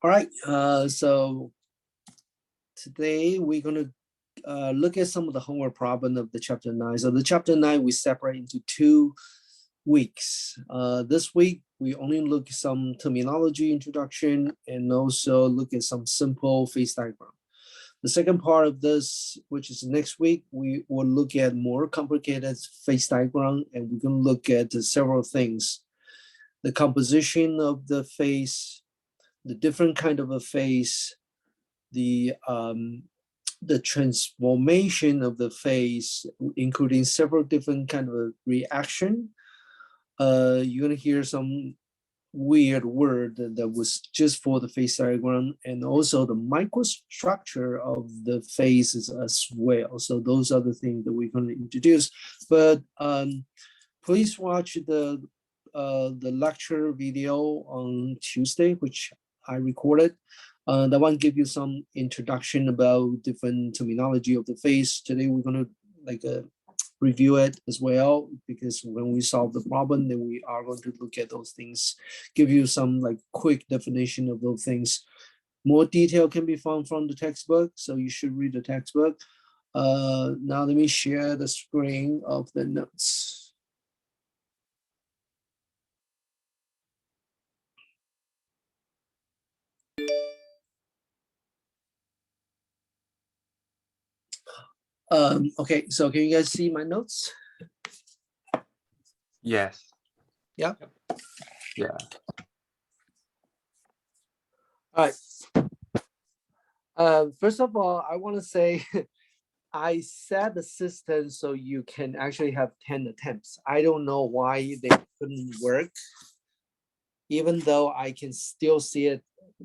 All right, so today we're going to look at some of the homework problem of the chapter 9. So the chapter 9 we separate into 2 weeks. This week we only look at some terminology introduction and also look at some simple phase diagram. The second part of this, which is next week, we will look at more complicated phase diagram, and we're going to look at several things: the composition of the phase, the different kind of a phase, the transformation of the phase, including several different kind of a reaction. You're gonna hear some weird word that was just for the phase diagram, and also the microstructure of the phases as well. So those are the things that we're going to introduce. But please watch the lecture video on Tuesday, which I recorded. That one give you some introduction about different terminology of the phase. Today we're going to review it as well, because when we solve the problem, then we are going to look at those things, give you some quick definition of those things. More detail can be found from the textbook, so you should read the textbook. Now let me share the screen of the notes. Okay, so can you guys see my notes? Yes. Yeah. Yeah. All right. First of all, I want to say I set the system so you can actually have 10 attempts. I don't know why they couldn't work, even though I can still see it.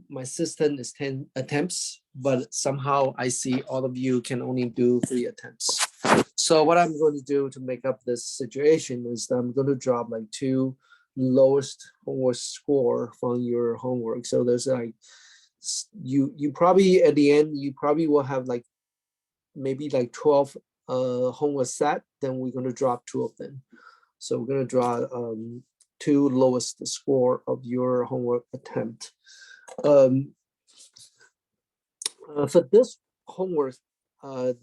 My system is 10 attempts, but somehow I see all of you can only do 3 attempts. So what I'm going to do to make up this situation is that I'm going to drop 2 lowest homework score from your homework. So there's you probably at the end, you probably will have maybe 12 homework set, then we're going to drop 2 of them. So we're going to draw 2 lowest score of your homework attempt. For this homework,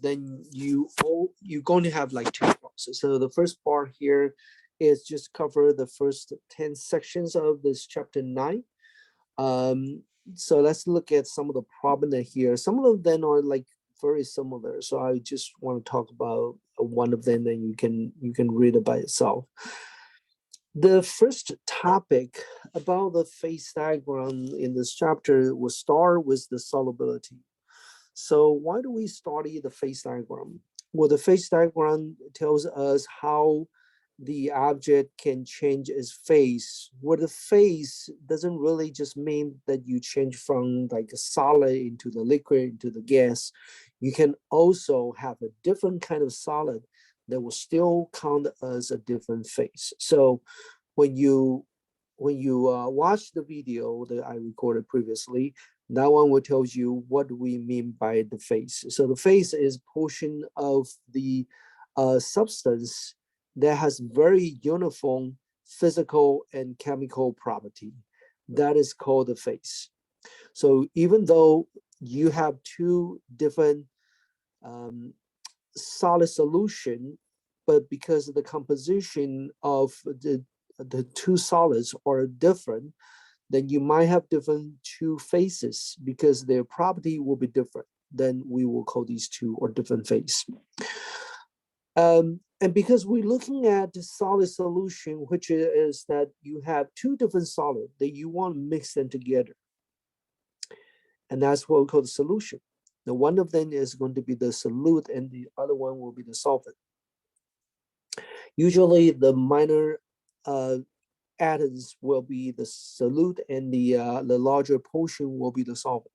then you're going to have 2 parts. So the first part here is just cover the first 10 sections of this chapter 9. So let's look at some of the problems here. Some of them are very similar. So I just want to talk about one of them, and you can read it by yourself. The first topic about the phase diagram in this chapter will start with the solubility. So why do we study the phase diagram? Well, the phase diagram tells us how the object can change its phase. Where the phase doesn't really just mean that you change from a solid into the liquid, into the gas. You can also have a different kind of solid that will still count as a different phase. So when you watch the video that I recorded previously, that one will tell you what we mean by the phase. So the phase is portion of the substance that has very uniform physical and chemical property. That is called the phase. So even though you have 2 different solid solution, but because of the composition of the 2 solids are different, then you might have different 2 phases because their property will be different. Then we will call these 2 or different phase. And because we're looking at the solid solution, which is that you have 2 different solids that you want to mix them together. And that's what we call the solution. Now, one of them is going to be the solute and the other one will be the solvent. Usually the minor atoms will be the solute and the larger portion will be the solvent.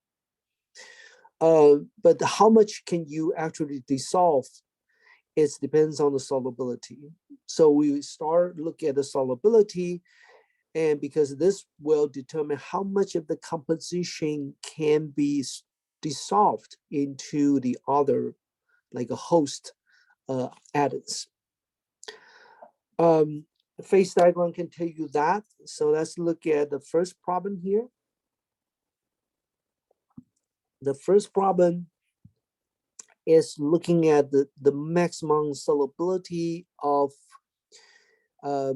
But how much can you actually dissolve? It depends on the solubility. So we start looking at the solubility, and because this will determine how much of the composition can be dissolved into the other, a host atoms. The phase diagram can tell you that. So let's look at the first problem here. The first problem is looking at the maximum solubility of a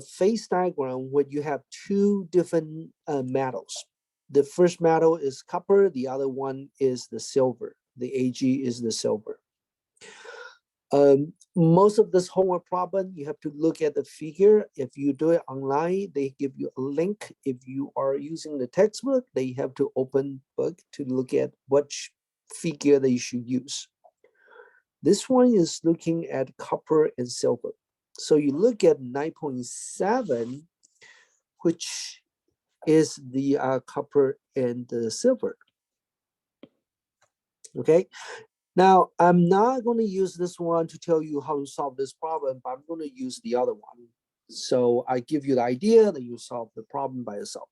phase diagram where you have two different metals. The first metal is copper, the other one is the silver. The Ag is the silver. Most of this homework problem, you have to look at the figure. If you do it online, they give you a link. If you are using the textbook, they have to open book to look at which figure they should use. This one is looking at copper and silver. So you look at 9.7, which is the copper and the silver. Okay. Now, I'm not going to use this one to tell you how to solve this problem, but I'm going to use the other one. So I give you the idea that you solve the problem by yourself.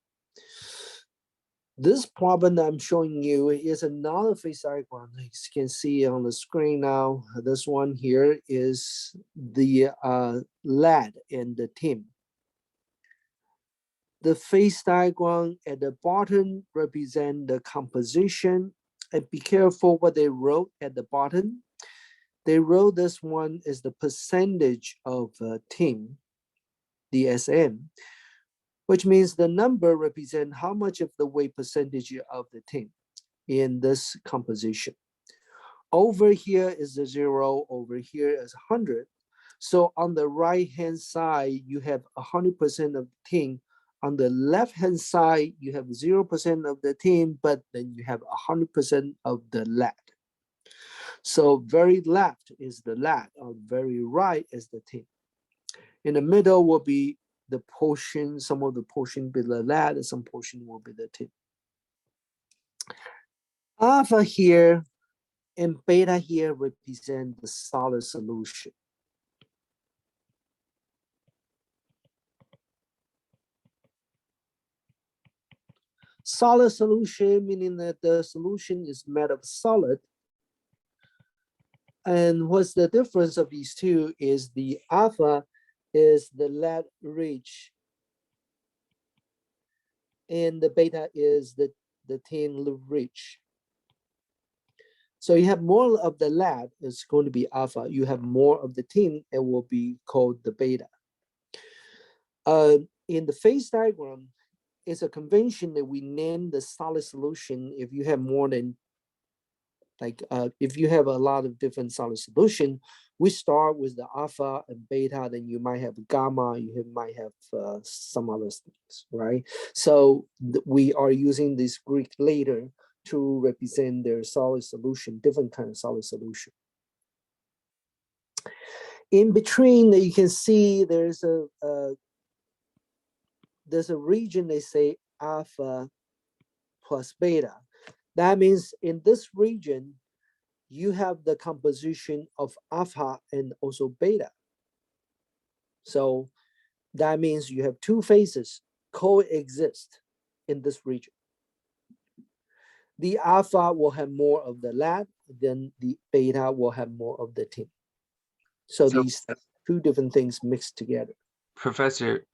This problem that I'm showing you is another phase diagram. As you can see on the screen now, this one here is the lead and the tin. The phase diagram at the bottom represent the composition, and be careful what they wrote at the bottom. They wrote this one is the percentage of tin, the SM, which means the number represent how much of the weight percentage of the tin in this composition. Over here is the 0, over here is 100. So on the right-hand side, you have 100% of tin. On the left-hand side, you have 0% of the tin, but then you have 100% of the lead. So very left is the lead, or very right is the tin. In the middle will be the portion, some of the portion be the lead, and some portion will be the tin. Alpha here and beta here represent the solid solution. Solid solution meaning that the solution is made of solid. And what's the difference of these two is the alpha is the lead rich and the beta is the tin rich. So you have more of the lead, it's going to be alpha. You have more of the tin, it will be called the beta. In the phase diagram, it's a convention that we name the solid solution if you have more than, like, if you have a lot of different solid solution, we start with the alpha and beta, then you might have gamma, you might have some other things, right? So we are using this Greek letter to represent their solid solution, different kind of solid solution. In between, you can see there's a region they say alpha plus beta. That means in this region, you have the composition of alpha and also beta. So that means you have two phases coexist in this region. The alpha will have more of the lead, then the beta will have more of the tin. So these two different things mixed together. Professor,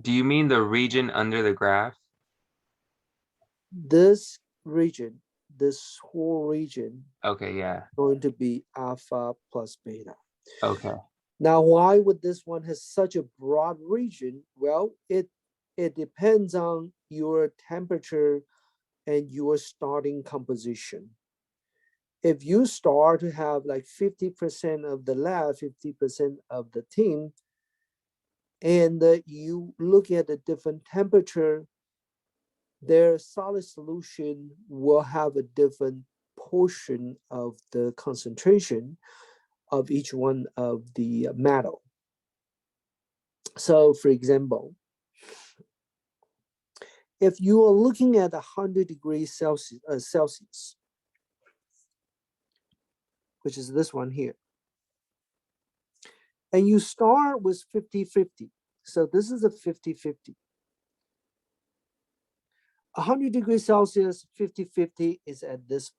do you mean the region under the graph? This region, this whole region, okay, yeah, going to be alpha plus beta. Okay. Now, why would this one have such a broad region? Well, it depends on your temperature and your starting composition. If you start to have like 50% of the lead, 50% of the tin, and you look at the different temperature, their solid solution will have a different portion of the concentration of each one of the metal. So for example, if you are looking at 100 degrees Celsius, which is this one here, and you start with 50-50, so this is a 50-50. 100 degrees Celsius, 50-50 is at this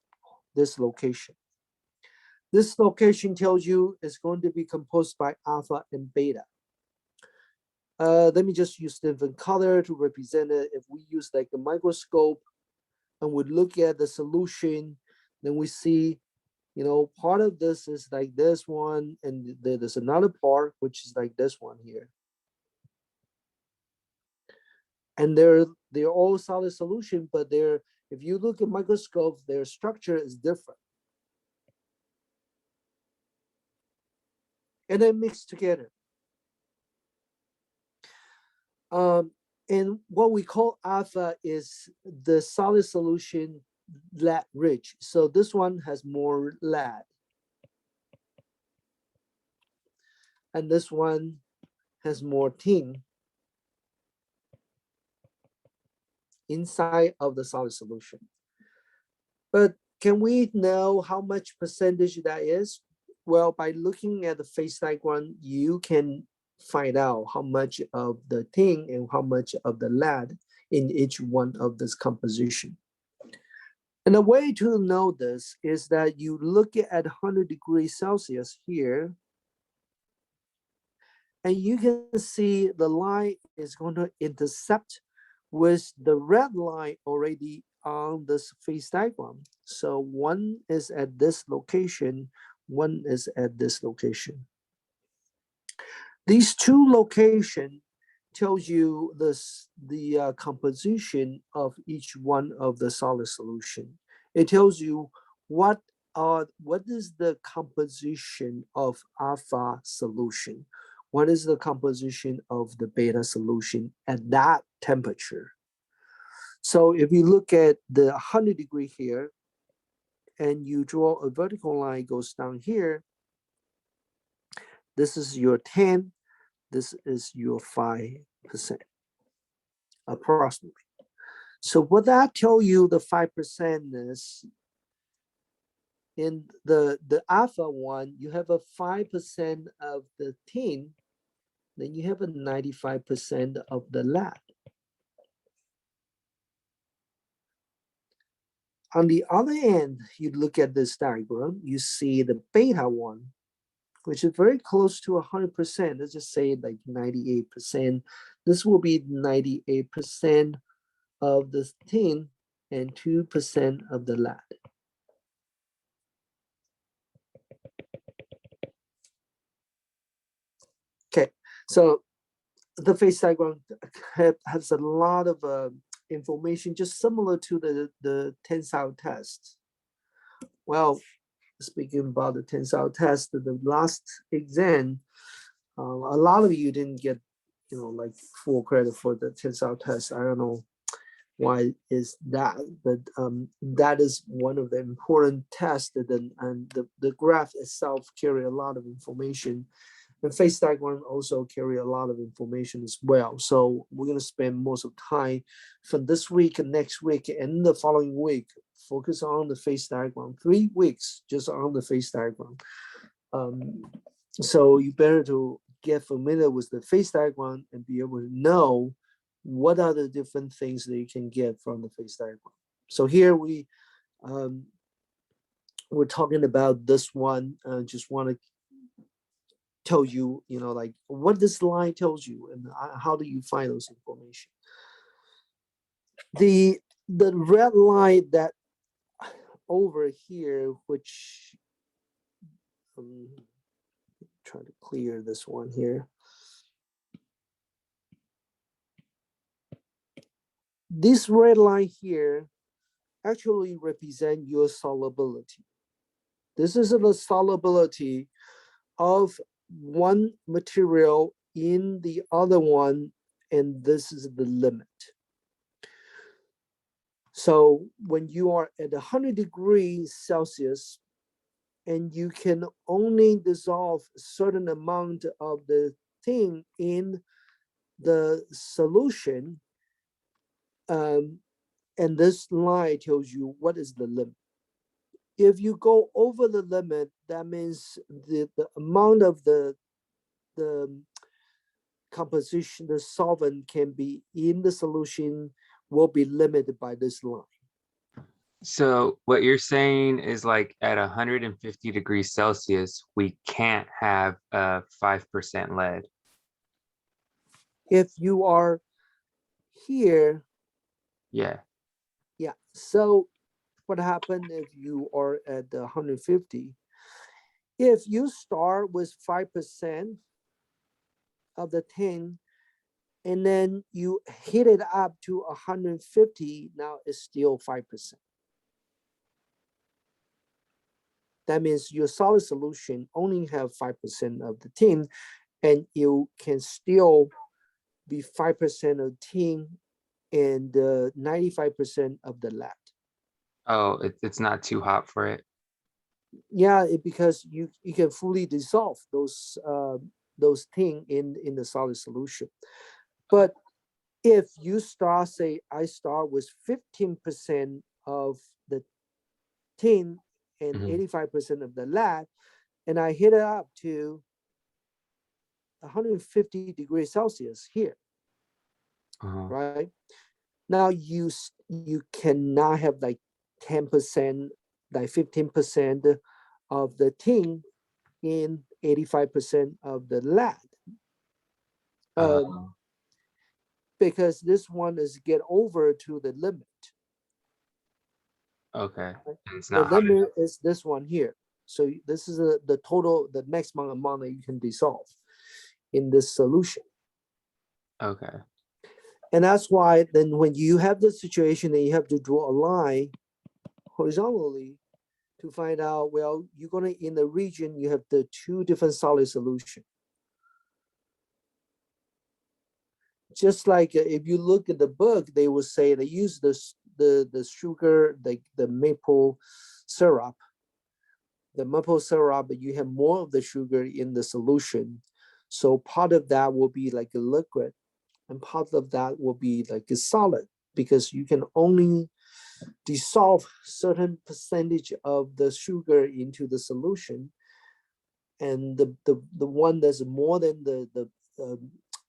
location. This location tells you it's going to be composed by alpha and beta. Let me just use different color to represent it. If we use like a microscope, and we look at the solution, then we see, you know, part of this is like this one, and there's another part which is like this one here. And they're all solid solution, but they're, if you look at microscope, their structure is different. And then mixed together. And what we call alpha is the solid solution lead rich. So this one has more lead. And this one has more tin inside of the solid solution. But can we know how much percentage that is? Well, by looking at the phase diagram, you can find out how much of the tin and how much of the lead in each one of this composition. And the way to know this is that you look at 100 degrees Celsius here, and you can see the line is going to intercept with the red line already on this phase diagram. So one is at this location, one is at this location. These two locations tells you the composition of each one of the solid solution. It tells you what is the composition of alpha solution, what is the composition of the beta solution at that temperature. So if you look at the 100 degree here, and you draw a vertical line goes down here, this is your 10, this is your 5%, approximately. So what that tell you, the 5% is, in the alpha one, you have a 5% of the tin, then you have a 95% of the lead. On the other end, you look at this diagram, you see the beta one, which is very close to 100%. Let's just say like 98%. This will be 98% of the tin and 2% of the lead. Okay, so the phase diagram has a lot of information, just similar to the tensile test. Well, speaking about the tensile test, the last exam, a lot of you didn't get, you know, like full credit for the tensile test. I don't know why is that, but that is one of the important tests, and the graph itself carry a lot of information. And phase diagram also carry a lot of information as well. So we're going to spend most of time from this week and next week and the following week, focus on the phase diagram, 3 weeks just on the phase diagram. So you better to get familiar with the phase diagram and be able to know what are the different things that you can get from the phase diagram. So here we're talking about this one. Just want to tell you, you know, like what this line tells you and how do you find those information. The red line that over here, which try to clear this one here. This red line here actually represent your solubility. This is the solubility of one material in the other one, and this is the limit. So when you are at 100 degrees Celsius and you can only dissolve a certain amount of the thing in the solution, and this line tells you what is the limit. If you go over the limit, that means the amount of the composition, the solvent can be in the solution will be limited by this line. So what you're saying is like at 150 degrees Celsius, we can't have 5% lead. If you are here, Yeah. yeah, So what happened if you are at the 150? If you start with 5% of the tin, and then you heat it up to 150, now it's still 5%. That means your solid solution only have 5% of the tin, and you can still be 5% of tin and 95% of the lead. Oh, it's not too hot for it. Yeah, because you can fully dissolve those tin in the solid solution. But if you start, say, I start with 15% of the tin and Mhm. 85% of the lead, and I heat it up to 150 degrees Celsius here, Uh-huh. right? Now you cannot have like 10%, like 15% of the tin in 85% of the lead. Uh, Because this one is get over to the limit. okay. Right? And it's The not hot limit is this one here. So this is the total, the maximum amount that you can dissolve in this solution. enough. Okay. And that's why then when you have the situation that you have to draw a line horizontally to find out, well, you're gonna, in the region, you have the two different solid solution. Just like if you look at the book, they will say they use the sugar, the maple syrup. The maple syrup, you have more of the sugar in the solution. So part of that will be like a liquid, and part of that will be like a solid, because you can only dissolve certain percentage of the sugar into the solution. And the one that's more than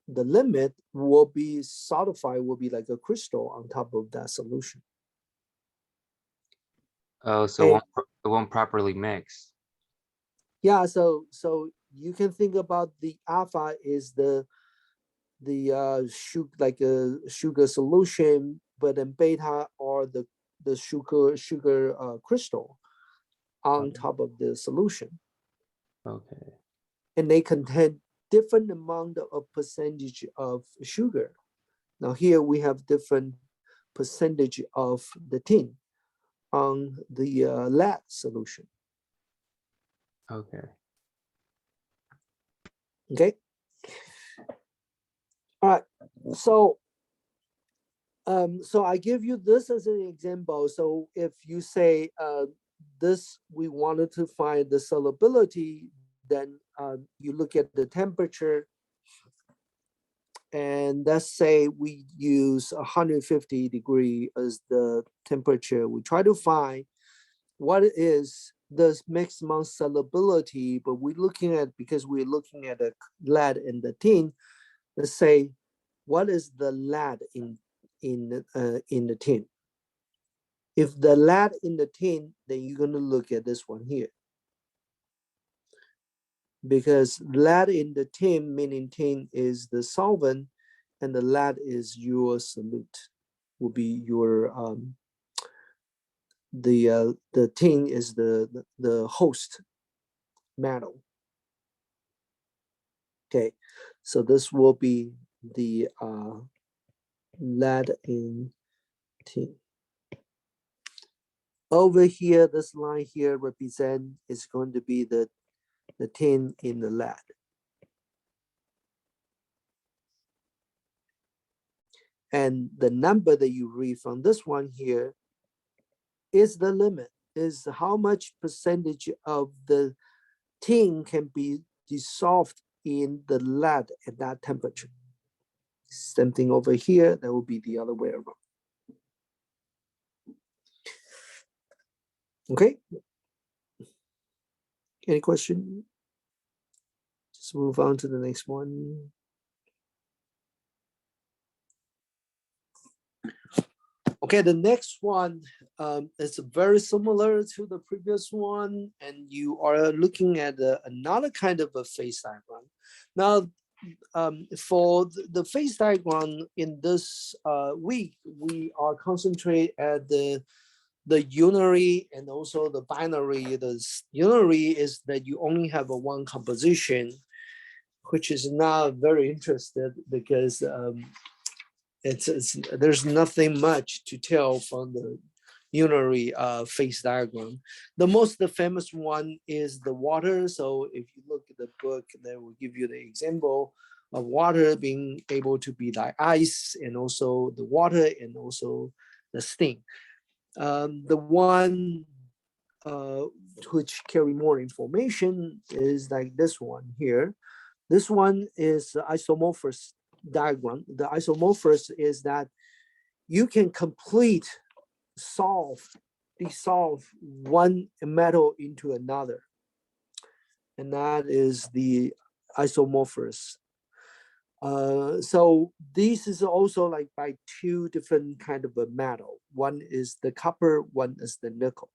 the limit will be solidified, will be like a crystal on top of that solution. Oh, so And it won't properly mix. yeah, so you can think about the alpha is the sugar, like a sugar solution, but then beta are the sugar crystal on Um, top of the solution, okay. and they contain different amount of percentage of sugar. Now here we have different percentage of the tin on the lead solution. Okay. Okay, all right. So so I give you this as an example. So if you say this, we wanted to find the solubility, then you look at the temperature, and let's say we use 150 degree as the temperature. We try to find what is the maximum solubility, but we're looking at, because we're looking at the lead and the tin, let's say, what is the lead in the tin? If the lead in the tin, then you're going to look at this one here, because lead in the tin, meaning tin is the solvent, and the lead is your solute, will be your the tin is the host metal. Okay, so this will be the lead in tin. Over here, this line here represent is going to be the tin in the lead. And the number that you read from this one here is the limit, is how much percentage of the tin can be dissolved in the lead at that temperature. Same thing over here, that will be the other way around. Okay, any question? Just move on to the next one. Okay, the next one is very similar to the previous one, and you are looking at another kind of a phase diagram. Now, for the phase diagram in this week, we are concentrate at the unary and also the binary. The unary is that you only have a one composition, which is not very interested because it's there's nothing much to tell from the unary phase diagram. The most famous one is the water. So if you look at the book, they will give you the example of water being able to be like ice, and also the water, and also the steam. The one uh, which carry more information is like this one here. This one is the isomorphous diagram. The isomorphous is that you can dissolve one metal into another, and that is the isomorphous. So this is also like by two different kind of a metal. One is the copper, one is the nickel.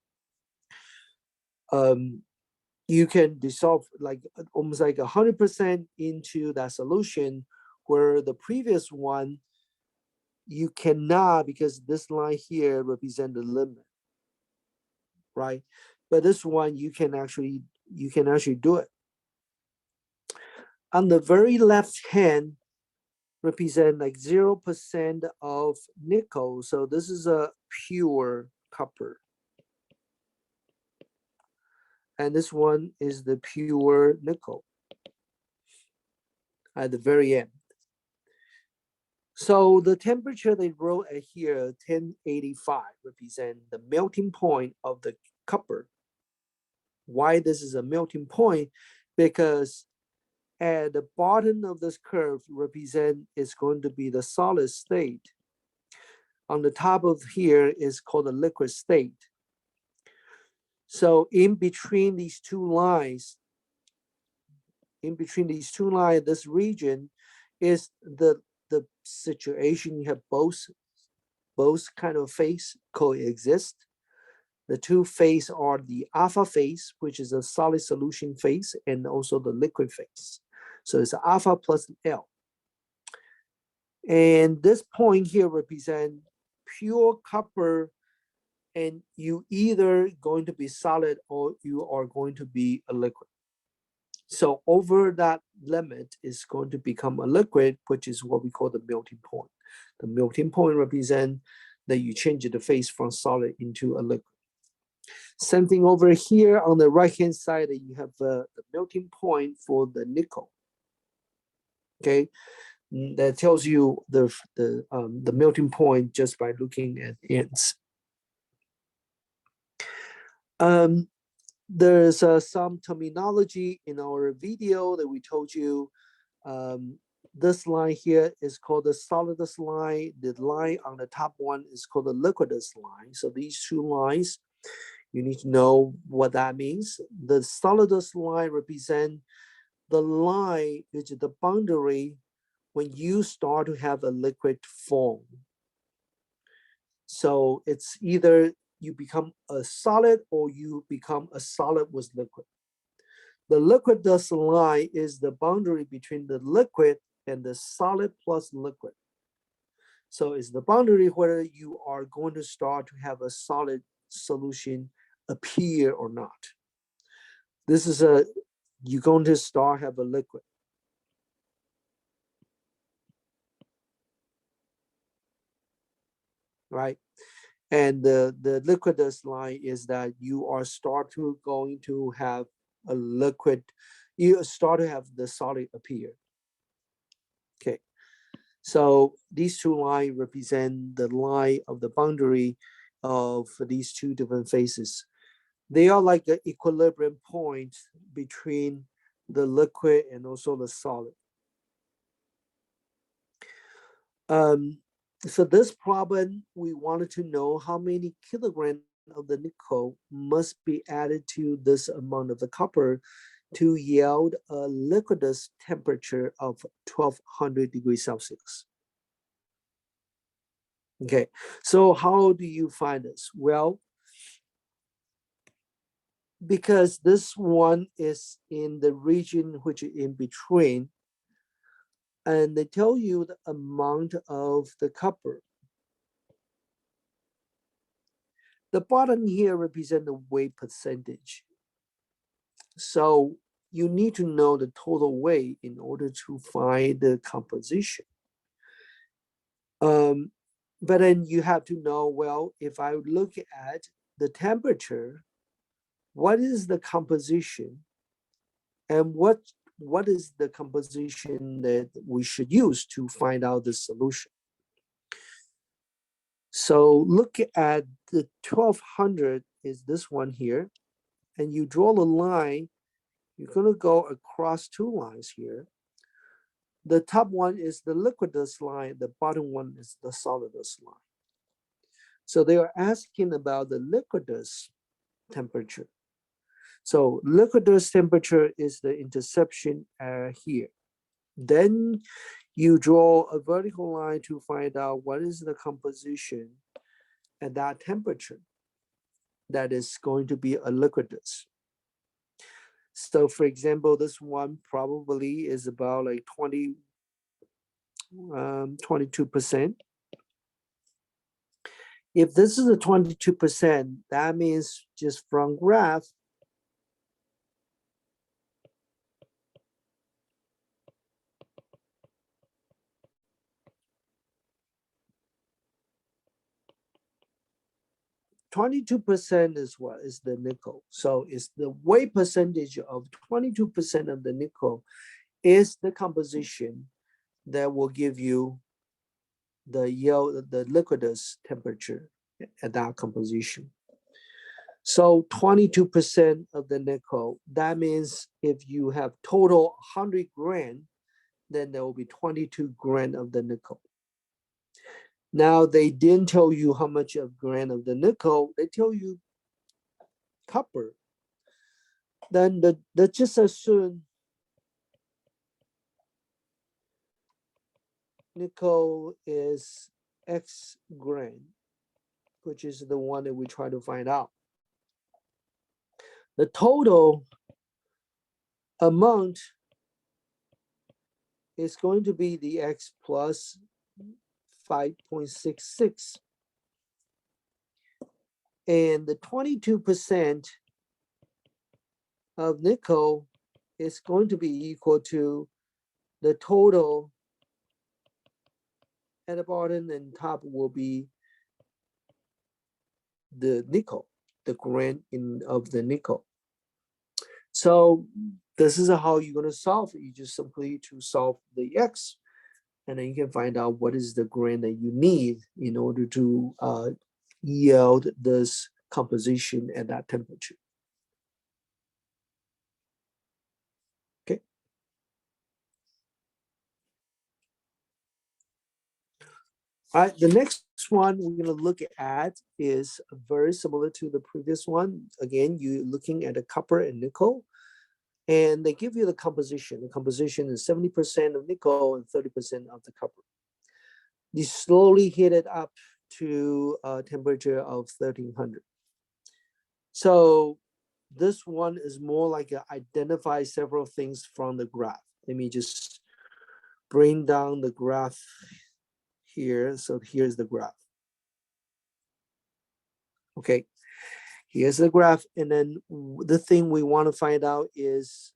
You can dissolve like almost like 100% into that solution, where the previous one you cannot, because this line here represent the limit, right? But this one you can actually do it. On the very left hand represent like 0% of nickel. So this is a pure copper. And this one is the pure nickel at the very end. So the temperature they wrote at here, 1085, represent the melting point of the copper. Why this is a melting point? Because at the bottom of this curve represent is going to be the solid state. On the top of here is called the liquid state. So in between these two lines, this region is the situation. You have both kind of phase coexist. The two phase are the alpha phase, which is a solid solution phase, and also the liquid phase. So it's alpha plus L. And this point here represent pure copper, and you either going to be solid or you are going to be a liquid. So over that limit is going to become a liquid, which is what we call the melting point. The melting point represent that you change the phase from solid into a liquid. Same thing over here on the right hand side, you have the melting point for the nickel. Okay, that tells you the melting point just by looking at ends. There's some terminology in our video that we told you. This line here is called the solidus line. The line on the top one is called the liquidus line. So these two lines, you need to know what that means. The solidus line represent the line, which is the boundary when you start to have a liquid form. So it's either you become a solid or you become a solid with liquid. The liquidus line is the boundary between the liquid and the solid plus liquid. So it's the boundary whether you are going to start to have a solid solution appear or not. This is you're going to start have a liquid. Right? And the liquidus line is that you are going to have a liquid, you start to have the solid appear. Okay, so these two lines represent the line of the boundary of these two different phases. They are like the equilibrium point between the liquid and also the solid. So this problem, we wanted to know how many kilograms of the nickel must be added to this amount of the copper to yield a liquidus temperature of 1200 degrees Celsius. Okay, so how do you find this? Well, because this one is in the region which is in between, and they tell you the amount of the copper. The bottom here represent the weight percentage. So you need to know the total weight in order to find the composition. But then you have to know, well, if I look at the temperature, what is the composition and what is the composition that we should use to find out the solution. So look at the 1200 is this one here, and you draw the line, you're gonna go across two lines here. The top one is the liquidus line, the bottom one is the solidus line. So they are asking about the liquidus temperature. So liquidus temperature is the interception here. Then you draw a vertical line to find out what is the composition at that temperature that is going to be a liquidus. So for example, this one probably is about like 22%. If this is a 22%, that means just from graph, %22 is what is the nickel. So it's the weight percentage of 22% of the nickel is the composition that will give you the yield, the liquidus temperature at that composition. So 22% of the nickel, that means if you have total 100 grand, then there will be 22 grand of the nickel. Now they didn't tell you how much of gram of the nickel, they tell you copper. Then let's just assume nickel is X gram, which is the one that we try to find out. The total amount is going to be the X plus 5.66. And the 22% of nickel is going to be equal to the total at the bottom and top will be the nickel, the gram of the nickel. So this is how you're going to solve it. You just simply to solve the X, and then you can find out what is the gram that you need in order to yield this composition at that temperature. Okay. All right, the next one we're going to look at is very similar to the previous one. Again, you're looking at a copper and nickel, and they give you the composition. The composition is 70% of nickel and 30% of the copper. You slowly heat it up to a temperature of 1300. So this one is more like identify several things from the graph. Let me just bring down the graph here. So here's the graph. Okay, here's the graph. And then the thing we want to find out is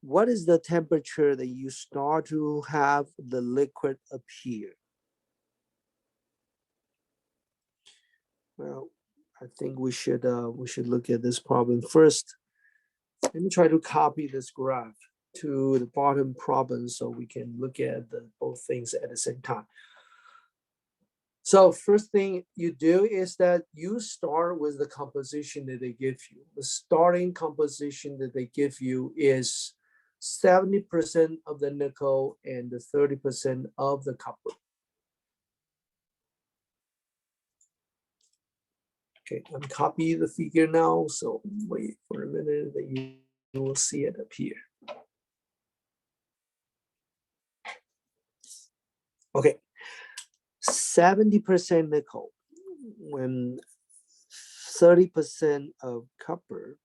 what is the temperature that you start to have the liquid appear? Well, I think we should look at this problem first. Let me try to copy this graph to the bottom problem so we can look at both things at the same time. So first thing you do is that you start with the composition that they give you. The starting composition that they give you is 70% of the nickel and the 30% of the copper. Okay, I'm copying the figure now, so wait for a minute that you will see it appear. Okay, 70% nickel when 30% of copper.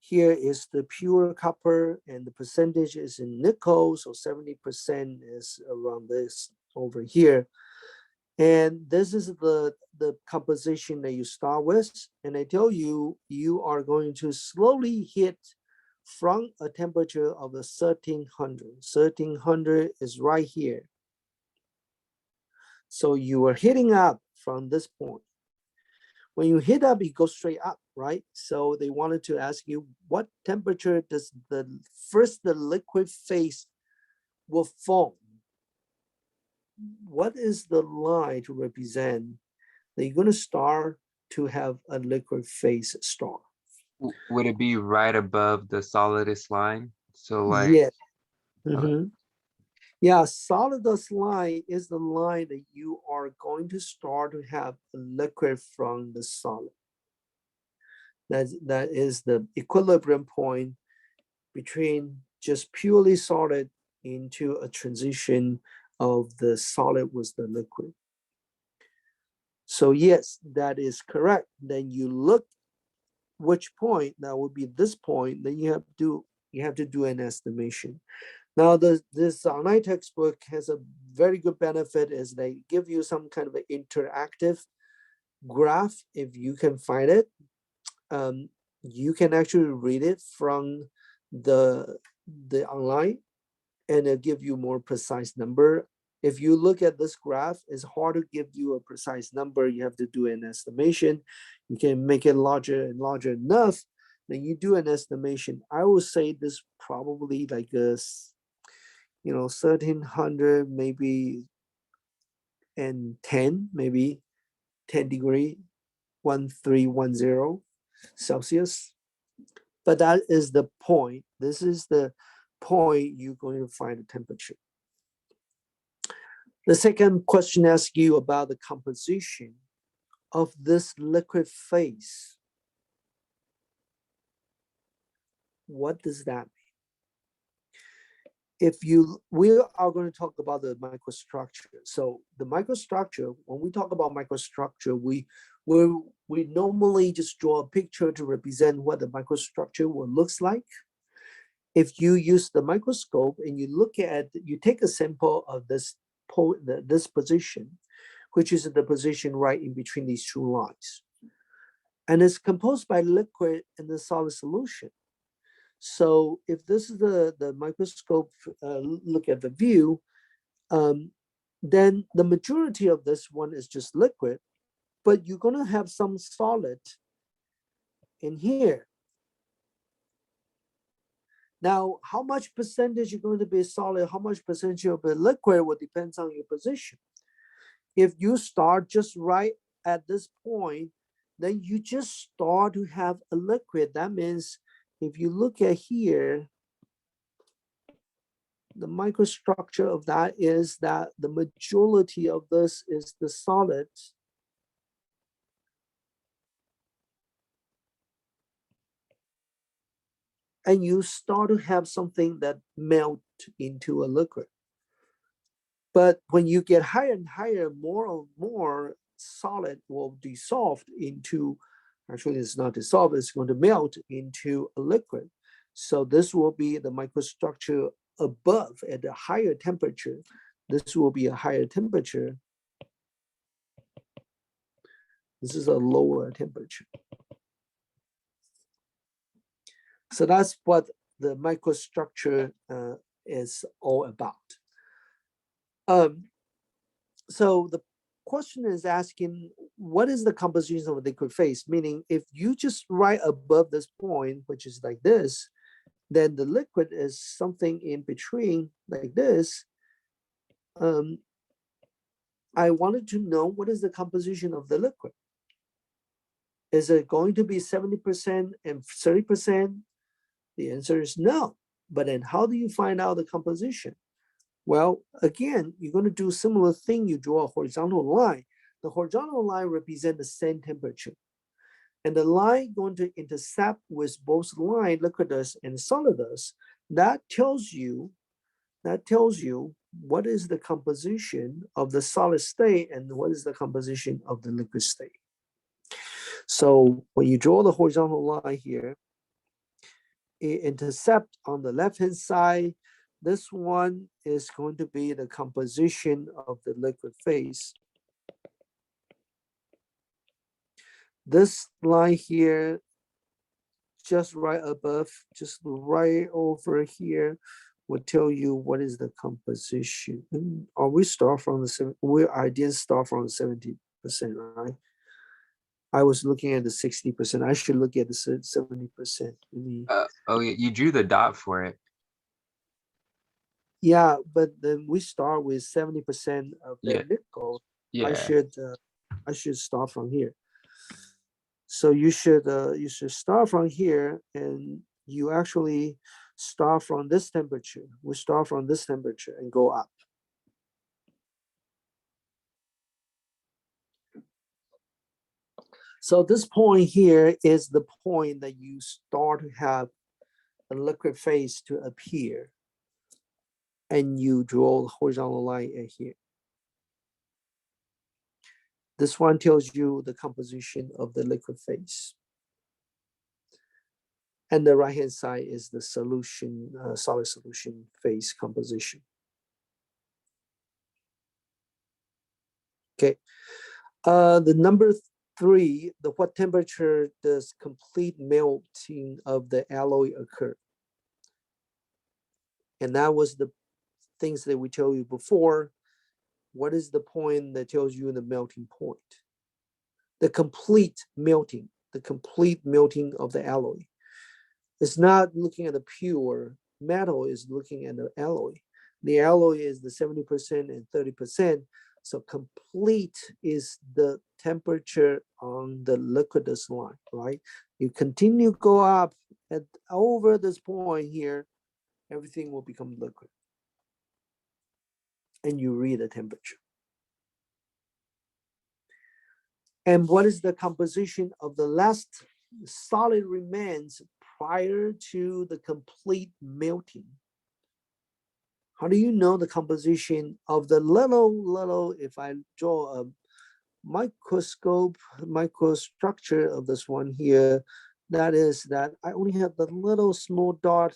Here is the pure copper, and the percentage is in nickel, so 70% is around this over here. And this is the composition that you start with. And I tell you, you are going to slowly hit from a temperature of the 1300. 1300 is right here. So you are hitting up from this point. When you hit up, you go straight up, right? So they wanted to ask you, what temperature does the liquid phase will form? What is the line to represent that you're going to start to have a liquid phase star? Would it be right above the solidus line? So like, Yeah. Yeah, solidus line is the line that you are going to start to have a liquid from the solid. That is the equilibrium point between just purely solid into a transition of the solid with the liquid. So yes, that is correct. Then you look which point, that would be this point, then you have to do an estimation. Now this Ch9 textbook has a very good benefit is they give you some kind of an interactive graph if you can find it. You can actually read it from the online, and it'll give you more precise number. If you look at this graph, it's hard to give you a precise number. You have to do an estimation. You can make it larger and larger enough, then you do an estimation. I would say this probably like a 1300 maybe, and 10 maybe 10 degree 1310 Celsius. But that is the point. This is the point you're going to find the temperature. The second question asks you about the composition of this liquid phase. What does that mean? We are going to talk about the microstructure. So the microstructure, when we talk about microstructure, we normally just draw a picture to represent what the microstructure will looks like. If you use the microscope and you take a sample of this position, which is the position right in between these two lines, and it's composed by liquid and the solid solution. So if this is the microscope look at the view, then the majority of this one is just liquid, but you're going to have some solid in here. Now, how much percentage is going to be solid, how much percentage of the liquid will depends on your position. If you start just right at this point, then you just start to have a liquid. That means if you look at here, the microstructure of that is that the majority of this is the solid. And you start to have something that melt into a liquid. But when you get higher and higher, more and more solid will dissolve into, actually it's not dissolved, it's going to melt into a liquid. So this will be the microstructure above at a higher temperature. This will be a higher temperature. This is a lower temperature. So that's what the microstructure is all about. So the question is asking, what is the composition of a liquid phase? Meaning, if you just right above this point, which is like this, then the liquid is something in between like this. I wanted to know what is the composition of the liquid. Is it going to be 70% and 30%? The answer is no. But then how do you find out the composition? Well, again, you're going to do similar thing. You draw a horizontal line. The horizontal line represents the same temperature. And the line going to intercept with both line, liquidus and solidus. That tells you what is the composition of the solid state and what is the composition of the liquid state. So when you draw the horizontal line here, intercept on the left-hand side. This one is going to be the composition of the liquid phase. This line here, just right above, just right over here, will tell you what is the composition. Or we start from the I didn't start from the 70%, right? I was looking at the 60%. I should look at the 70%. Oh, yeah, you drew the dot for it. Yeah, but then we start with 70% of the Yeah, nickel. yeah. I should start from here. So you should start from here, and you actually start from this temperature. We start from this temperature and go up. So this point here is the point that you start to have a liquid phase to appear, and you draw the horizontal line at here. This one tells you the composition of the liquid phase. And the right-hand side is the solution, solid solution phase composition. Okay. The number 3, what temperature does complete melting of the alloy occur? And that was the things that we told you before. What is the point that tells you the melting point? The complete melting of the alloy. It's not looking at the pure metal, is looking at the alloy. The alloy is the 70% and 30%. So complete is the temperature on the liquidus line, right? You continue go up at over this point here, everything will become liquid. And you read the temperature. And what is the composition of the last solid remains prior to the complete melting? How do you know the composition of the little, if I draw a microstructure of this one here, that is that I only have the little small dot,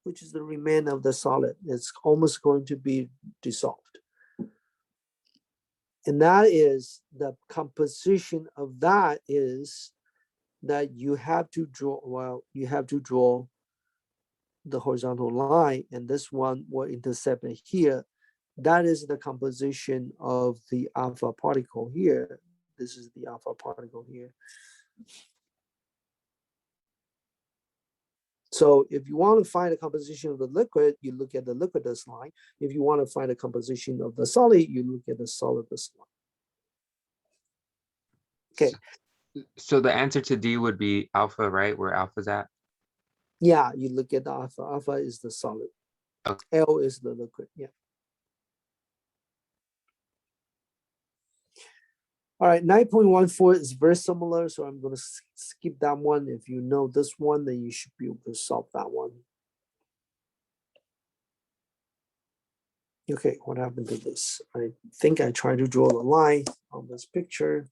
which is the remain of the solid. It's almost going to be dissolved. And that is the composition of that is that you have to draw, the horizontal line, and this one will intercept it here. That is the composition of the alpha particle here. This is the alpha particle here. So if you want to find the composition of the liquid, you look at the liquidus line. If you want to find the composition of the solid, you look at the solidus line. Okay. So the answer to D would be alpha, right? Where alpha's at? Yeah, you look at the alpha. Alpha is the solid. Okay. L is the liquid. Yeah. All right, 9.14 is very similar, so I'm going to skip that one. If you know this one, then you should be able to solve that one. Okay, what happened to this? I think I tried to draw the line on this picture.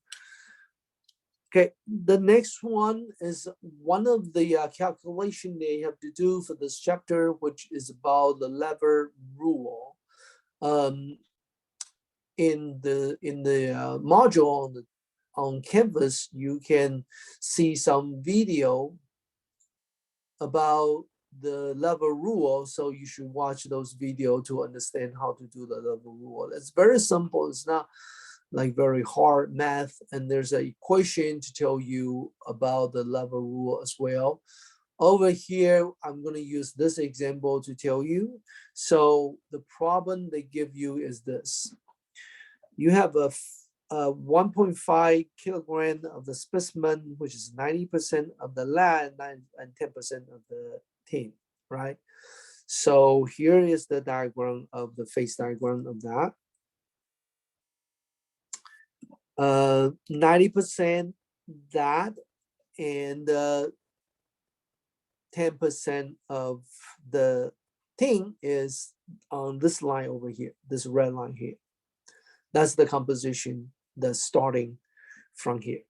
Okay, the next one is one of the calculation they have to do for this chapter, which is about the lever rule. In the module on Canvas, you can see some video about the lever rule. So you should watch those videos to understand how to do the lever rule. It's very simple. It's not like very hard math. And there's an equation to tell you about the lever rule as well. Over here, I'm going to use this example to tell you. So the problem they give you is this. You have a 1.5 kilogram of the specimen, which is 90% of the lead and 10% of the tin, right? So here is the diagram of the phase diagram of that. 90% that, and 10% of the tin is on this line over here, this red line here. That's the composition that's starting from here.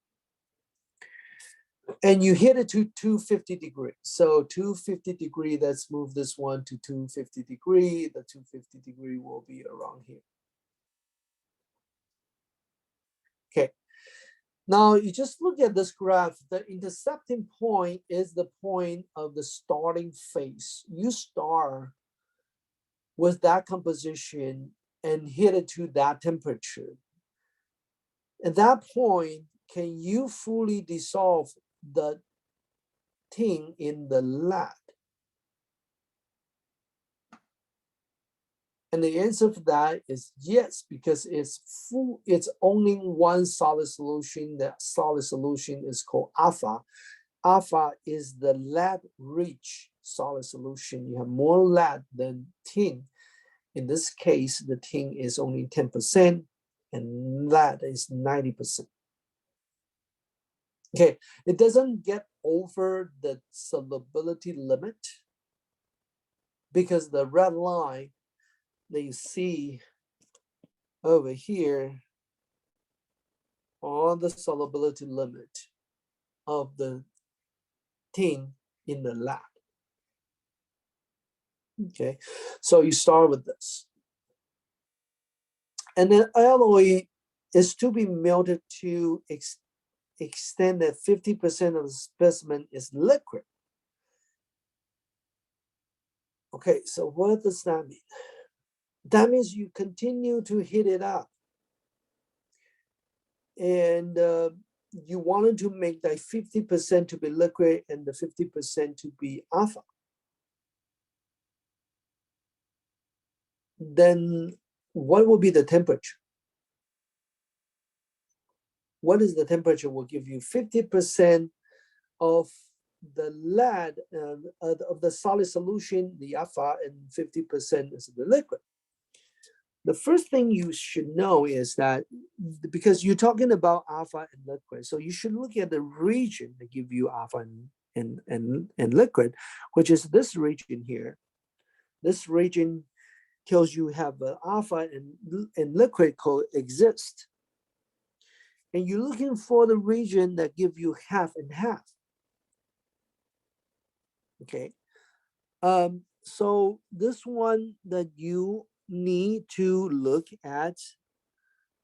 and you hit it to 250 degrees. So 250 degree, let's move this one to 250 degree. The 250 degree will be around here. Okay. Now you just look at this graph. The intercepting point is the point of the starting phase. You start with that composition and hit it to that temperature. At that point, can you fully dissolve the tin in the lead? And the answer for that is yes, because it's full, it's only one solid solution. That solid solution is called alpha. Alpha is the lead-rich solid solution. You have more lead than tin. In this case, the tin is only 10% and lead is 90%. Okay, it doesn't get over the solubility limit because the red line that you see over here on the solubility limit of the tin in the lead. Okay, so you start with this. And then alloy is to be melted to extent that 50% of the specimen is liquid. Okay, so what does that mean? That means you continue to heat it up. And you wanted to make that 50% to be liquid and the 50% to be alpha. Then what will be the temperature? What is the temperature will give you 50% of the lead of the solid solution, the alpha, and 50% is the liquid. The first thing you should know is that because you're talking about alpha and liquid, so you should look at the region that give you alpha and liquid, which is this region here. This region tells you have alpha and liquid coexist. And you're looking for the region that give you half and half. Okay. So this one that you need to look at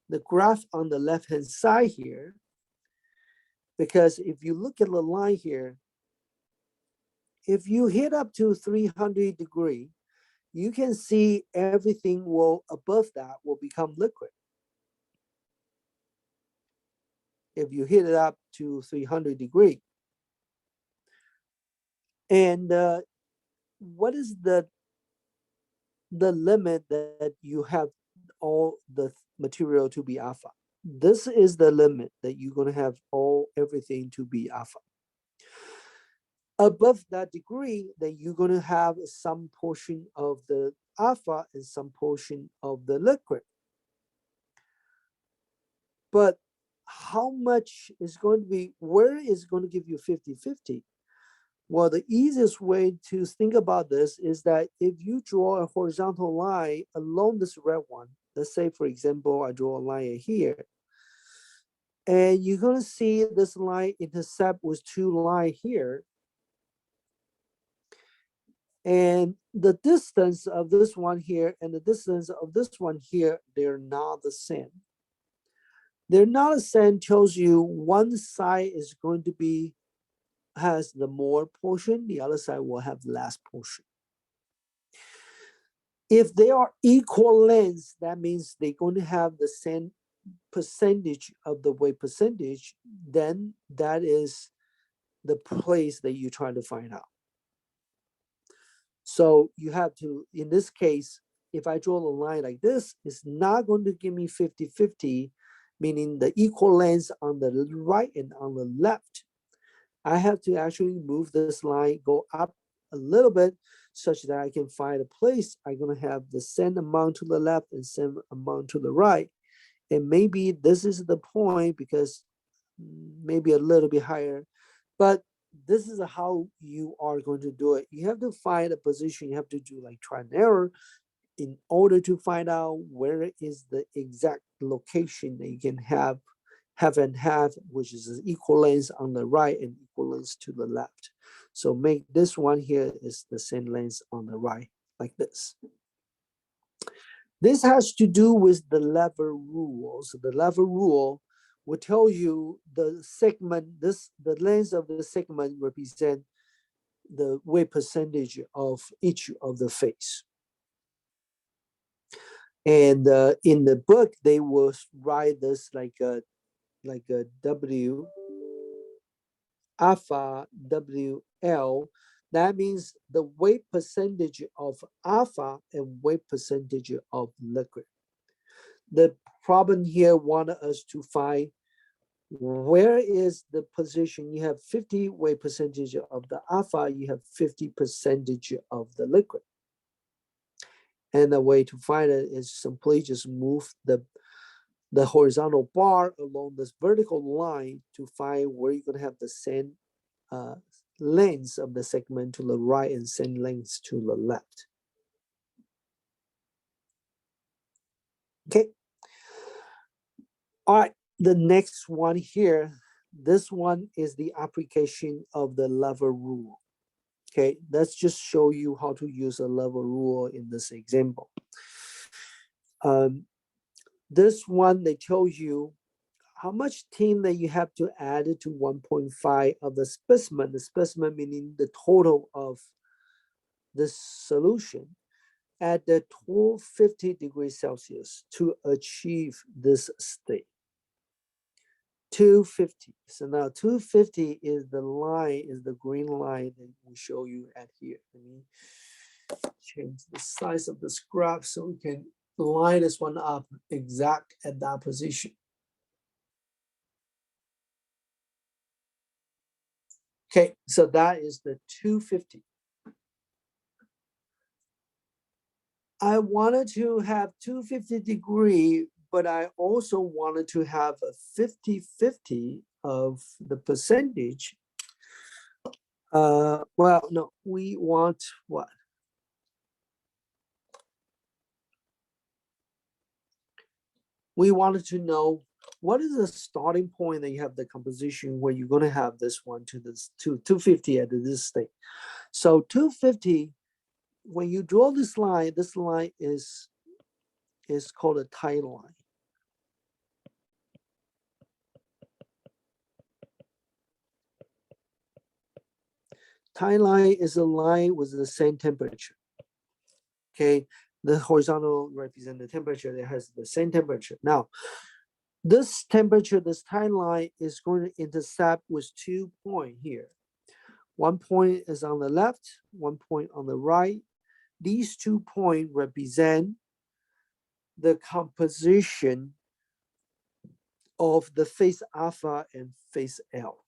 the graph on the left-hand side here, because if you look at the line here, if you hit up to 300 degree, you can see everything will above that will become liquid. If you hit it up to 300 degree. And what is the limit that you have all the material to be alpha? This is the limit that you're going to have everything to be alpha. Above that degree, then you're going to have some portion of the alpha and some portion of the liquid. But how much is going to be, where is going to give you 50-50? Well, the easiest way to think about this is that if you draw a horizontal line along this red one, let's say, for example, I draw a line here, and you're going to see this line intersect with two lines here. And the distance of this one here and the distance of this one here, they're not the same. They're not the same tells you one side is going to be has the more portion, the other side will have less portion. If they are equal lengths, that means they're going to have the same percentage of the weight percentage, then that is the place that you're trying to find out. So you have to, in this case, if I draw a line like this, it's not going to give me 50-50, meaning the equal lengths on the right and on the left. I have to actually move this line, go up a little bit, such that I can find a place I'm going to have the same amount to the left and same amount to the right. And maybe this is the point because maybe a little bit higher, but this is how you are going to do it. You have to find a position, you have to do like try and error in order to find out where is the exact location that you can have half and half, which is equal length on the right and equal length to the left. So make this one here is the same length on the right, like this. This has to do with the lever rule. So the lever rule will tell you the segment, the length of the segment represent the weight percentage of each of the face. And in the book, they will write this like a W, alpha WL. That means the weight percentage of alpha and weight percentage of liquid. The problem here wanted us to find where is the position. You have 50 weight percentage of the alpha, you have 50 percentage of the liquid. And the way to find it is simply just move the horizontal bar along this vertical line to find where you're going to have the same length of the segment to the right and same length to the left. Okay. All right, the next one here, this one is the application of the lever rule. Okay, let's just show you how to use a lever rule in this example. This one, they tell you how much tin that you have to add to 1.5 of the specimen meaning the total of this solution at the 1250 degrees Celsius to achieve this state. 250. So now 250 is the line, is the green line that we show you at here. Let me change the size of this graph so we can line this one up exact at that position. Okay, so that is the 250. I wanted to have 250 degree, but I also wanted to have a 50-50 of the percentage. Well, no, we want what? We wanted to know what is the starting point that you have the composition where you're going to have this one to this 250 at this state. So 250, when you draw this line is called a tie line. Tie line is a line with the same temperature. Okay, the horizontal represents the temperature that has the same temperature. Now, this temperature, this tie line is going to intersect with 2 points here. 1 point is on the left, 1 point on the right. These 2 points represent the composition of the face alpha and face L.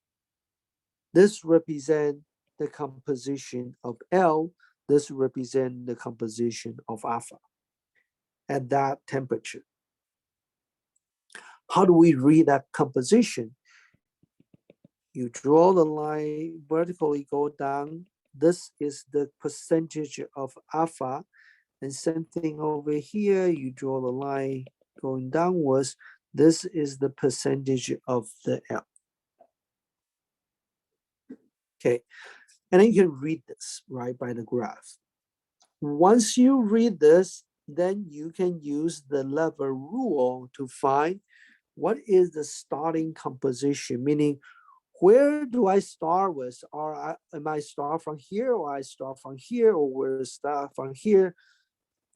This represents the composition of L. This represents the composition of alpha at that temperature. How do we read that composition? You draw the line vertically, go down. This is the percentage of alpha. And same thing over here, you draw the line going downwards. This is the percentage of the L. Okay, and then you can read this, right, by the graph. Once you read this, then you can use the lever rule to find what is the starting composition, meaning where do I start with? Or am I start from here, or I start from here, or where I start from here?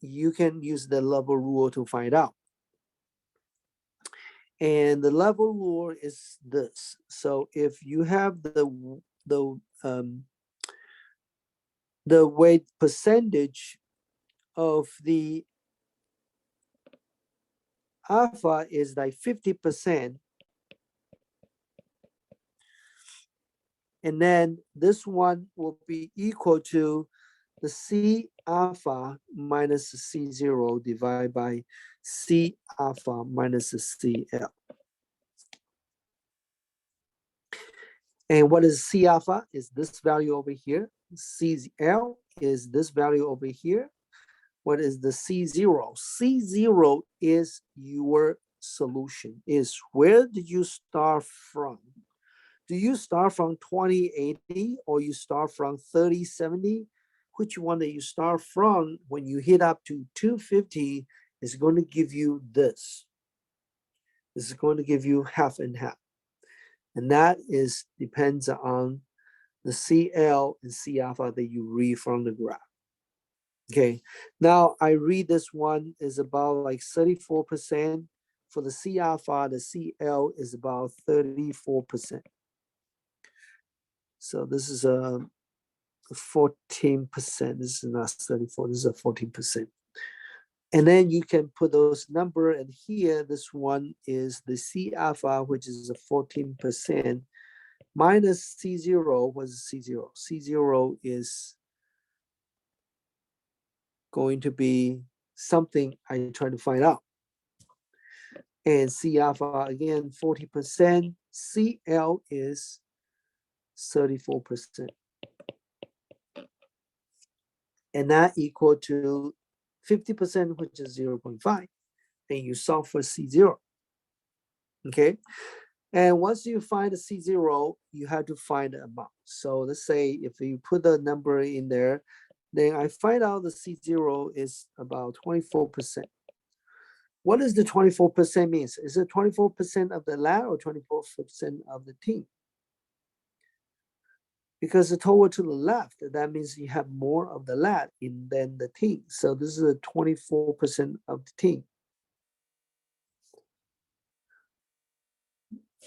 You can use the lever rule to find out. And the lever rule is this. So if you have the weight percentage of the alpha is like 50%, and then this one will be equal to the C alpha minus C0 divided by C alpha minus CL. And what is C alpha? Is this value over here. CL is this value over here. What is the C0? C0 is your solution is where did you start from? Do you start from 2080 or you start from 3070? Which one that you start from when you hit up to 250 is going to give you this. This is going to give you half and half. And that is depends on the CL and C alpha that you read from the graph. Okay, now I read this one is about like 34%. For the C alpha, the CL is about 34%. So this is a 14%. This is not 34, this is a 14%. And then you can put those number, and here, this one is the C alpha, which is a 14%, minus C0. What is C0? C0 is going to be something I try to find out. And C alpha, again, 40%. CL is 34%. And that equal to 50%, which is 0.5. And you solve for C0. Okay. And once you find the C0, you have to find the amount. So let's say if you put the number in there, then I find out the C0 is about 24%. What does the 24% means? Is it 24% of the lab or 24% of the team? Because it's over to the left, that means you have more of the lab than the team. So this is a 24% of the team.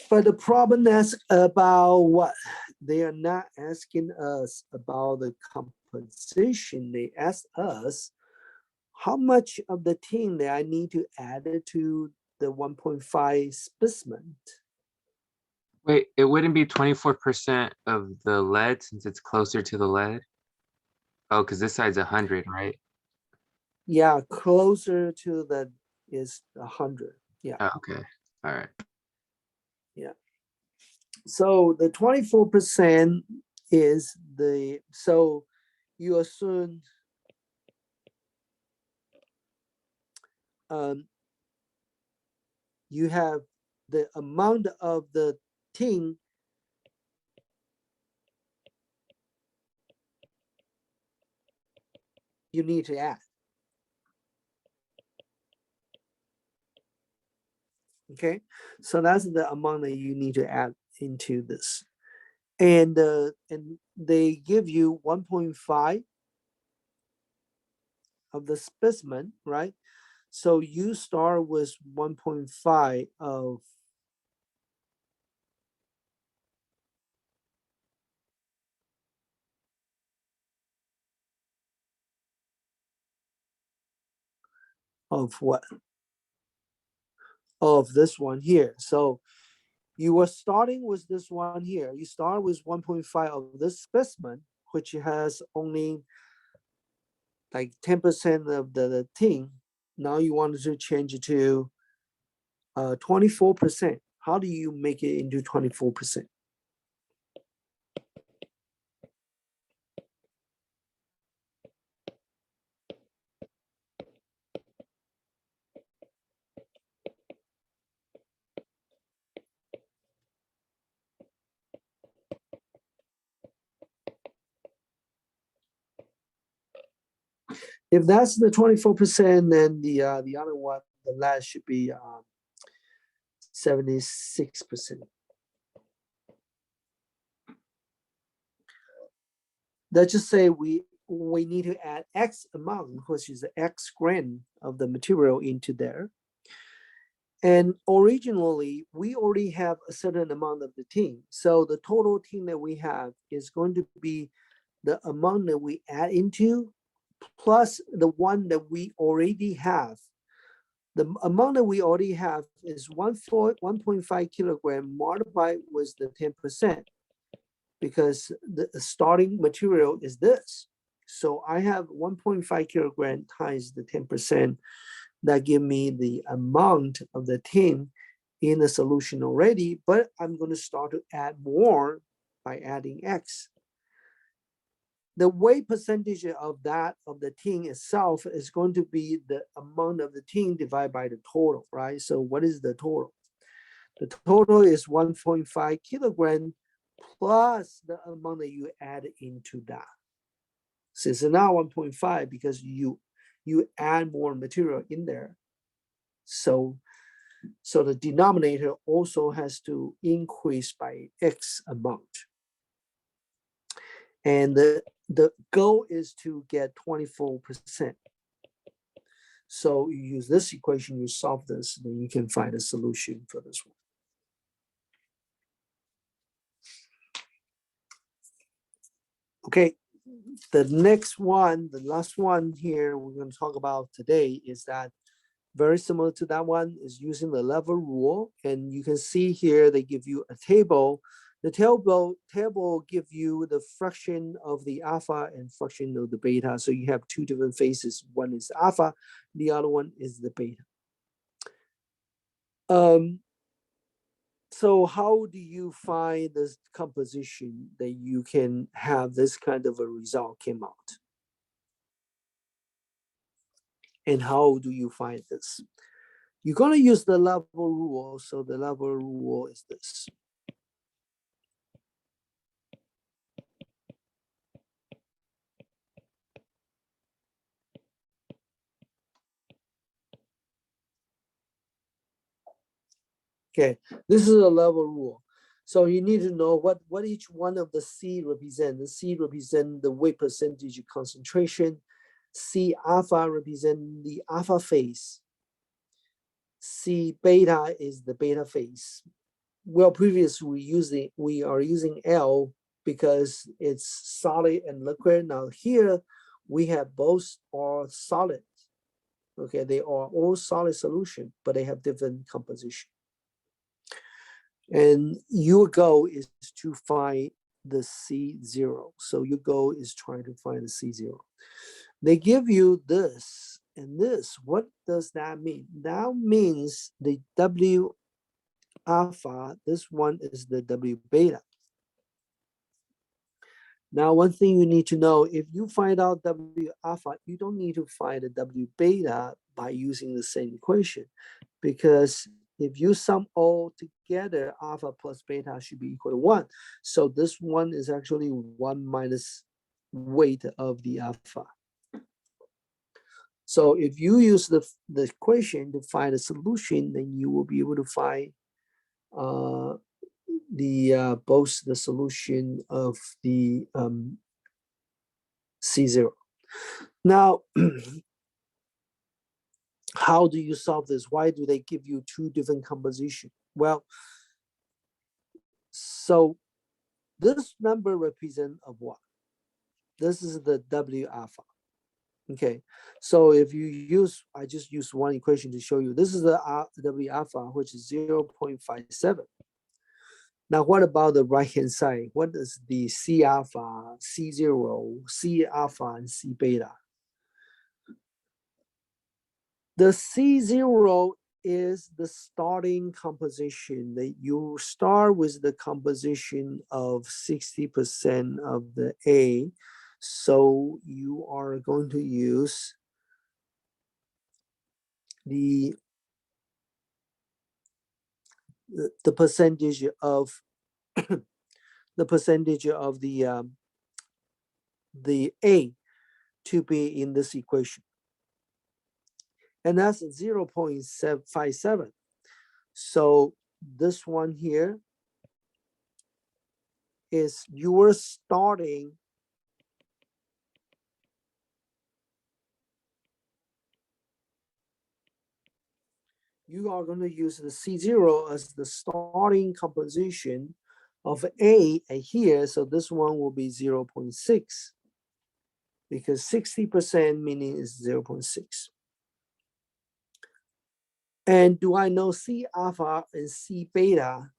But the problem is about what? They are not asking us about the composition. They ask us how much of the team that I need to add to the 1.5 specimen. Wait, it wouldn't be 24% of the lead since it's closer to the lead? Oh, because this side's 100, right? Yeah, closer to the is 100. Yeah. Oh, okay. All right. Yeah. So the 24% is the, so you assume you have the amount of the team you need to add. Okay, so that's the amount that you need to add into this. And they give you 1.5 of the specimen, right? So you start with 1.5 of what? Of this one here. So you were starting with this one here. You start with 1.5 of this specimen, which has only like 10% of the thing. Now you wanted to change it to 24%. How do you make it into 24%? If that's the 24%, then the other one, the last should be 76%. Let's just say we need to add X amount, which is the X gram of the material into there. And originally, we already have a certain amount of the team. So the total team that we have is going to be the amount that we add into plus the one that we already have. The amount that we already have is 1.5 kilogram multiplied with the 10%, because the starting material is this. So I have 1.5 kilogram times the 10%. That give me the amount of the tin in the solution already, but I'm going to start to add more by adding X. the weight percentage of that of the tin itself is going to be the amount of the tin divided by the total, right? So what is the total? The total is 1.5 kilogram plus the amount that you add into that. So it's now 1.5 because you add more material in there. So the denominator also has to increase by X amount. And the goal is to get 24%. So you use this equation, you solve this, then you can find a solution for this one. Okay, the next one, the last one here we're going to talk about today is that very similar to that one is using the level rule. And you can see here they give you a table. The table give you the fraction of the alpha and fraction of the beta. So you have two different phases. One is alpha, the other one is the beta. So how do you find this composition that you can have this kind of a result came out? And how do you find this? You're going to use the level rule. So the level rule is this. Okay, this is a level rule. So you need to know what each one of the C represent. The C represent the weight percentage concentration. C alpha represent the alpha phase. C beta is the beta phase. Well, previously we are using L because it's solid and liquid. Now here we have both are solid. Okay, they are all solid solution, but they have different composition. And your goal is to find the C0. So your goal is trying to find the C0. They give you this and this. What does that mean? That means the W alpha, this one is the W beta. Now, one thing you need to know, if you find out W alpha, you don't need to find the W beta by using the same equation, because if you sum all together, alpha plus beta should be equal to 1. So this one is actually 1 minus weight of the alpha. So if you use the equation to find a solution, then you will be able to find both the solution of the C0. Now, how do you solve this? Why do they give you two different compositions? Well, so this number represents of what? This is the W alpha. Okay, so if you use, I just use one equation to show you. This is the W alpha, which is 0.57. Now, what about the right-hand side? What is the C alpha, C0, C alpha, and C beta? The C0 is the starting composition, that you start with the composition of 60% of the A. So you are going to use the percentage of the percentage of the A to be in this equation. And that's 0.57. So this one here is your starting you are going to use the C0 as the starting composition of A here. So this one will be 0.6 because 60% meaning is 0.6. And do I know C alpha and C beta?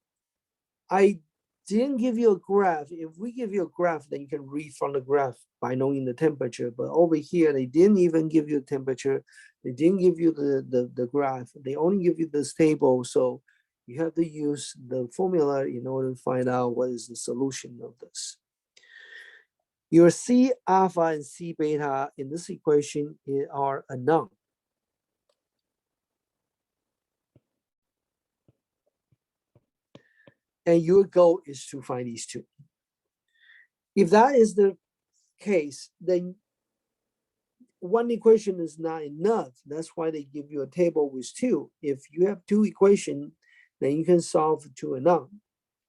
I didn't give you a graph. If we give you a graph, then you can read from the graph by knowing the temperature. But over here, they didn't even give you the temperature. They didn't give you the graph. They only give you this table. So you have to use the formula in order to find out what is the solution of this. Your C alpha and C beta in this equation are unknown. And your goal is to find these two. If that is the case, then one equation is not enough. That's why they give you a table with two. If you have two equations, then you can solve two unknown,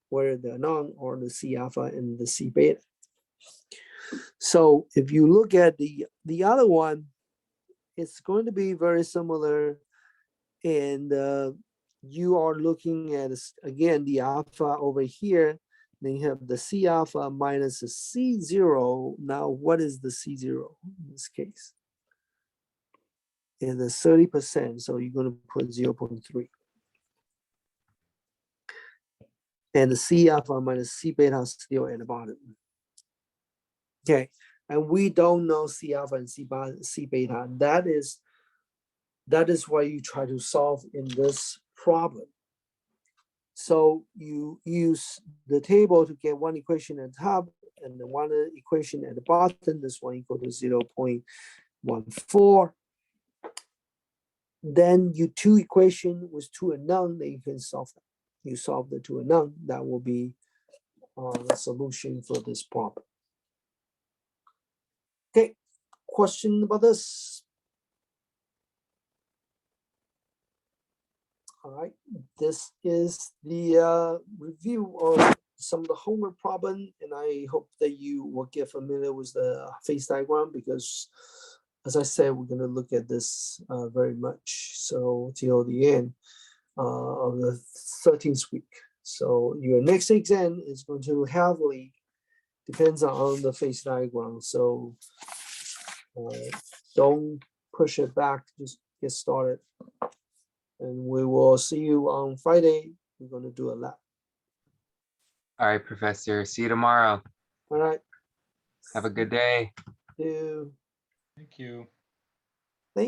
where the unknown are the C alpha and the C beta. So if you look at the other one, it's going to be very similar, and you are looking at, again, the alpha over here. Then you have the C alpha minus the C0. Now, what is the C0 in this case? Is the 30%, so you're going to put 0.3. And the C alpha minus C beta is still at the bottom. Okay, and we don't know C alpha and C beta. That is why you try to solve in this problem. So you use the table to get one equation at the top and the one equation at the bottom. This one equal to 0.14. Then you two equation with two unknown, then you can solve them. You solve the two unknown, that will be the solution for this problem. Okay, question about this? All right, this is the review of some of the homework problem, and I hope that you will get familiar with the phase diagram, because as I said, we're going to look at this very much, so till the end of the 13th week. So your next exam is going to heavily depends on the phase diagram, so don't push it back, just get started. And we will see you on Friday. We're going to do a lab. All right, Professor. See you tomorrow. All right. Have a good day. See you. Thank you.